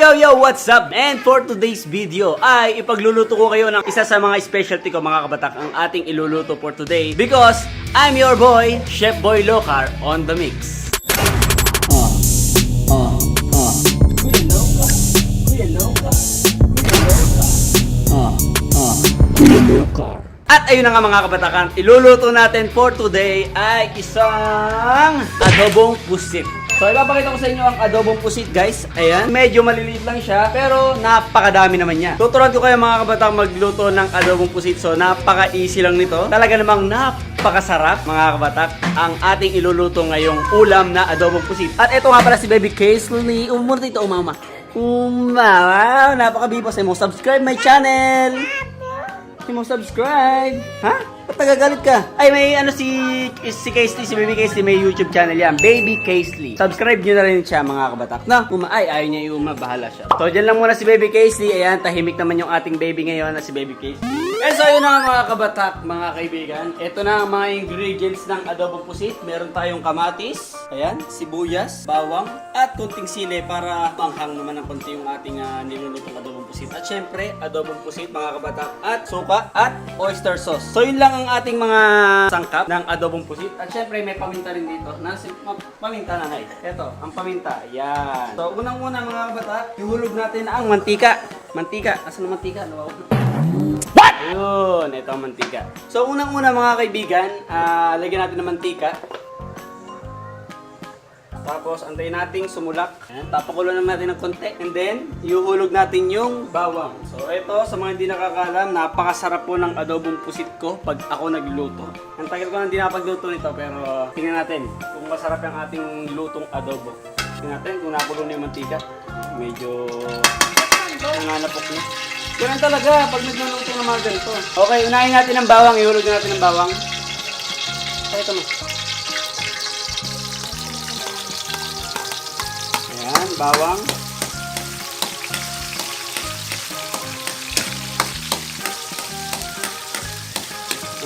Yo! What's up? And for today's video ay ipagluluto ko kayo ng isa sa mga specialty ko mga kabatak, ang ating iluluto for today because I'm your boy, Chef Boy Locar on the mix. At ayun na nga mga kabatakan, iluluto natin for today ay isang adobong pusit. So ipapakita ko sa inyo ang adobong pusit guys. Ayan, medyo maliliit lang siya pero napakadami naman niya. Tuturuan ko kayo mga kabatak magluto ng adobong pusit. So napaka-easy lang nito. Talaga namang napakasarap mga kabatak ang ating iluluto ngayong ulam na adobong pusit. At ito nga pala si Baby Kaisley. Umur dito umama. Wow, napaka-bibos. Ay mo subscribe my channel. Hindi mo subscribe. Ha? Ba't nagagalit ka? Ay, may ano si Kaisley, si Baby Kaisley, may YouTube channel yan. Baby Kaisley. Subscribe nyo na rin siya mga kabatak. No? Ayaw niya bahala siya. So, dyan lang muna si Baby Kaisley. Ayan, tahimik naman yung ating baby ngayon na si Baby Kaisley. Eh, so yun na mga kabatak, mga kaibigan. Ito na ang mga ingredients ng adobong pusit. Meron tayong kamatis, ayan, sibuyas, bawang, at kunting sili para manghang naman ng konti yung ating nilulutong adobong pusit. At syempre, adobong pusit mga kabatak, at suka, at oyster sauce. So yun lang ang ating mga sangkap ng adobong pusit. At syempre, may paminta rin dito. Paminta na hay. Ito, ang paminta. Yan. So, unang-una mga kabatak, ihulog natin ang mantika. Mantika. Asan ang mantika? What? Ayun, ito ang mantika. So, unang-una mga kaibigan, lagyan natin ng mantika. Tapos, antayin natin sumulak. Ayan, papakulo naman natin ng konti. And then, iuhulog natin yung bawang. So, ito, sa mga hindi nakakalam, napakasarap po ng adobong pusit ko pag ako nagluluto. Ang tagal ko nang hindi nakapagluto nito, pero tingnan natin kung masarap yung ating lutong adobo. Tingnan natin kung nakulo na yung mantika. Medyo nanganapok na. Ganun talaga pag nagluluto ng mga ganito. Okay, unahin natin ang bawang. Ihulog natin ang bawang. Ay, ito mo. Ayan, bawang.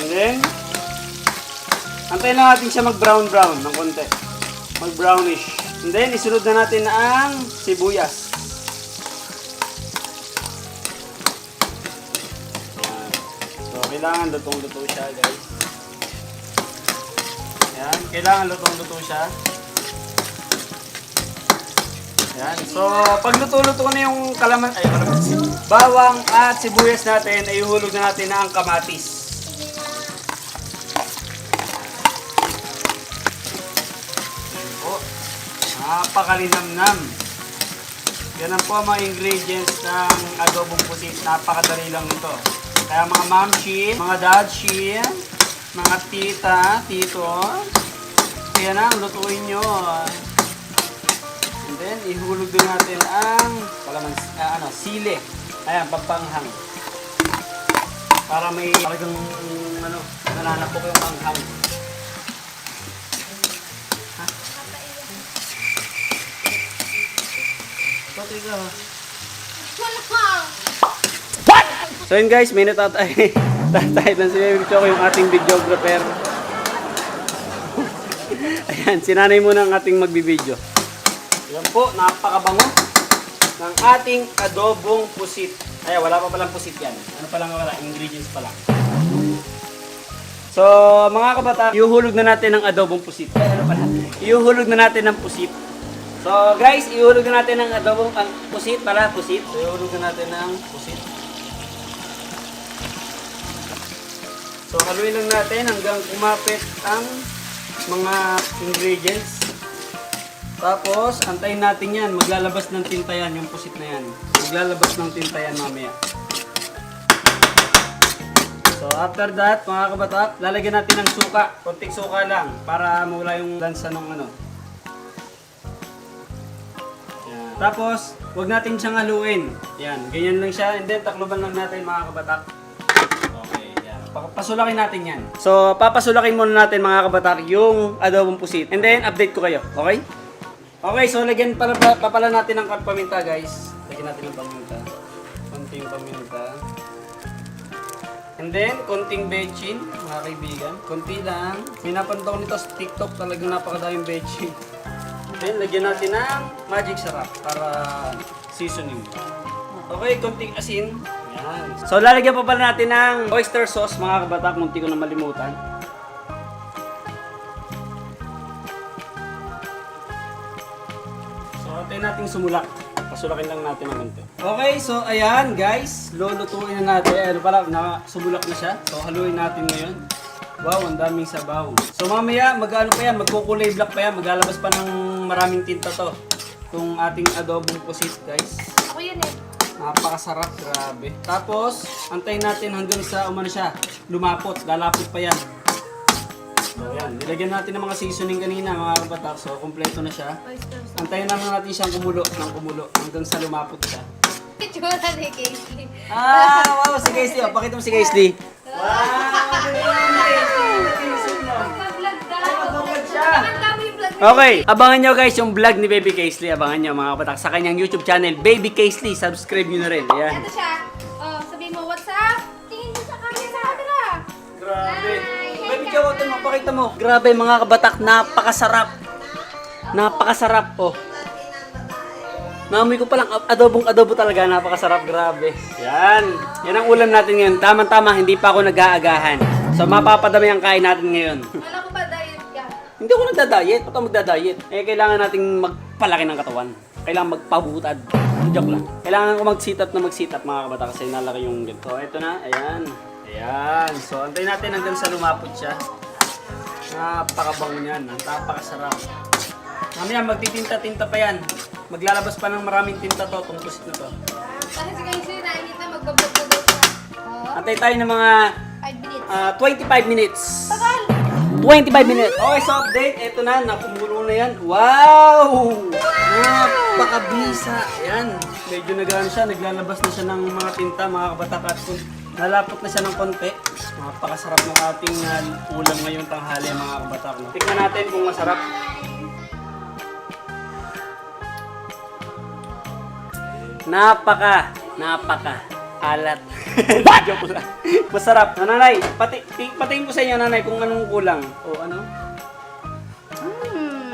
And then, antayin lang natin siya mag-brown-brown ng konti. Mag-brownish. And then, isunod na natin ang sibuyas. Ayan. So, kailangan lutong-luto siya, guys. Ayan, kailangan lutong-luto siya. Ayan. So, pag luto-luto na yung bawang at sibuyas natin, ay ihulog na natin na ang kamatis. Napakalinamnam. Yan ang po ang mga ingredients ng adobong pusit. Napakadali lang ito. Kaya mga mamshi, mga dadshi, mga tita, tito, kaya na, lutuin nyo. And then, ihulog din natin ang sili. Ayan, papanghang. Para may talagang nananapok yung anghang. What? So yun guys, minute out ay tatay lang si Baby Choco, yung ating videographer. Ayan, sinanay muna ang ating magbibideo. Ayan po, napakabango ng ating adobong pusit. Ay, wala pa palang pusit yan. Ano pa lang wala? Ingredients pa lang. So, mga kabata, iuhulog na natin ng adobong pusit. Ay, ano pala? Iuhulog na natin ng pusit. So guys, ihulog na natin ng adobong pusit pala, pusit. So ihulog na natin ng pusit. So haluin lang natin hanggang kumapit ang mga ingredients. Tapos antayin natin yan, maglalabas ng tinta yan, yung pusit na yan. Maglalabas ng tinta yan mamaya. So after that, mga kabatak, lalagyan natin ng suka. Konting suka lang para mawala yung lansa ng Tapos, huwag natin siyang haluin. Yan, ganyan lang siya. And then, takloban lang natin mga kabatak. Okay, yan. Pasulakin natin yan. So, papasulakin muna natin mga kabatak yung adobong pusit. And then, update ko kayo. Okay? Okay, so lagyan papala natin ng paminta guys. Lagyan natin ng paminta. Konting paminta. And then, konting bechin, mga kaibigan. Konti lang. May napanood nito sa TikTok, talagang napakadaming bechin. Then, lagyan natin ng magic sarap para seasoning. Okay, konting asin. Yan. So, lalagyan pa pala natin ng oyster sauce, mga kabatak. Munti ko na malimutan. So, antayin natin sumulak. Pasulakin lang natin ng ganito. Okay, so ayan guys. Lulutuin na natin. Ano pala, sumulak na siya. So, haluin natin ngayon. Wow, ang daming sabaw. So, mamaya, mag-ano pa yan, magkukulay black pa yan. Maglalabas pa ng maraming tinta to. Itong ating adobong pusit, guys. Ako yun eh. Napakasarap, grabe. Tapos, antayin natin hanggang sa umano siya, lumapot, lalapot pa yan. So, yan. Nilagyan natin ng mga seasoning kanina, mga kabatak. So, kompleto na siya. Oyster sauce. Antayin naman natin siyang kumulo, ng kumulo, hanggang sa lumapot siya. Itsura ni Casey. Ah, wow, si Kaisley. Oh, pakita mo si Kaisley. Wow! Mag-vlog daw. Mag-vlog siya. Ang dami yung vlog. Okay, abangan nyo guys yung vlog ni Baby Kaisley. Abangan nyo mga kabatak sa kanyang YouTube channel, Baby Kaisley. Subscribe nyo na rin. Ayan. Ito siya. Oh, sabihin mo, what's up? Tingin mo sa camera. Grabe. Hi. Baby Kawote mo, pakita mo. Grabe mga kabatak, napakasarap. Napakasarap oh. Naamoy ko palang adobo talaga, napakasarap, grabe. Yan. Yan ang ulam natin ngayon. Tama-tama, hindi pa ako nag-aagahan. So mapapadami ang kain natin ngayon. Wala ko ba diet ka? Hindi ako nagda-diet. Ba't ako magda-diet? Eh, kailangan nating magpalaki ng katawan. Kailangan magpabutad. Joke lang. Kailangan ko mag-sit up mga kabata kasi nalaki yung ganito. So, ito na. Ayan. Ayan. So, antayin natin hanggang sa lumapot siya. Napakabango niyan. Napakasarap. Mamaya, magtitinta-tinta pa yan. Maglalabas pa ng maraming tinta to. Itong pusit na to. Kasi si Casey nakikita magbablog na daw siya. Oh, Antay tayo ng mga 5 minutes. 25 minutes. Tagal! 25 minutes. Okay, so update. Ito na, nakumulo na yan. Wow! Napakabisa. Ayan. Medyo nagano siya. Naglalabas na siya ng mga tinta, mga kabatak. Nalapot na siya ng konti. Napakasarap ng ating ulam ngayong tanghali, mga kabatak. Tikman natin kung masarap. Napaka alat. Joke lang. Masarap. Nanay, patingin ko sa inyo, nanay, kung anong kulang. O ano?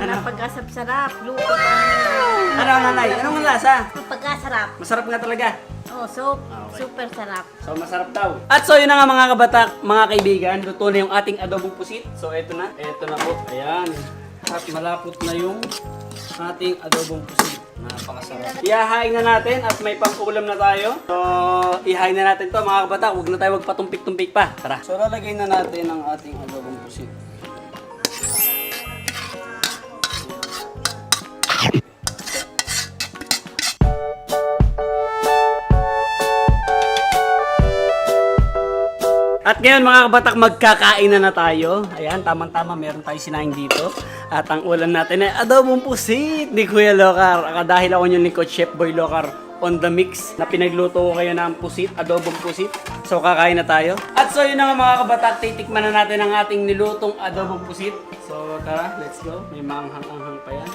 Napagkasarap, luto pa. Ano, nanay? Anong lasa? Napagkasarap. Masarap nga talaga. Oh, soup. Okay. Super sarap. So, masarap daw. At so, yun na nga mga kabatak, mga kaibigan. Luto na yung ating adobong pusit. So, eto na. Eto na po. Ayan. At malapot na yung ating adobong pusit. Napakasarap. Ihahain na natin at may pang-ulam na tayo. So, ihahain na natin to mga kabatak. Huwag na tayo magpatumpik-tumpik pa. Tara. So, lalagay na natin ang ating adobong pusit. At ngayon mga kabatak, magkakain na tayo. Ayan, tamang-tama, meron tayong sinaing dito. At ang ulam natin ay adobong pusit ni Kuya Lokar. Dahil ako yung lingkod, Chef Boy Lokar on the mix. Na pinagluto ko kayo ng pusit, adobong pusit. So kakain na tayo. At so yun na nga mga kabatak, titikman na natin ang ating nilutong adobong pusit. So tara, let's go. May manghang-anghang pa yan.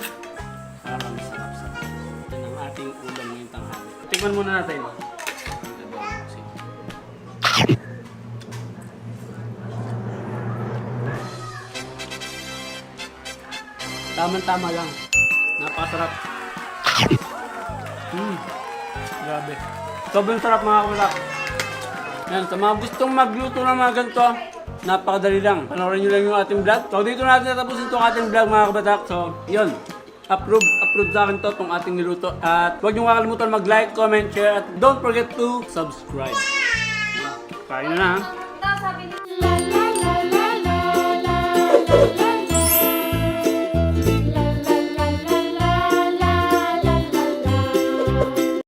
Parang sarap-sarap. Ito ang ating ulam ngayong tanghali. Tikman muna natin. Adobong pusit. Tama-tama lang. Napakasarap. Grabe. Sobrang sarap mga kabatak. Yan, sa mga gustong magluto ng mga ganito, napakadali lang. Panoorin nyo lang yung ating vlog. So dito natin natapusin itong ating vlog mga kabatak. So yun. Approve sa akin to itong ating niluto. At huwag nyo kakalimutan mag-like, comment, share, at don't forget to subscribe. Kain na na ha. Sabi niya,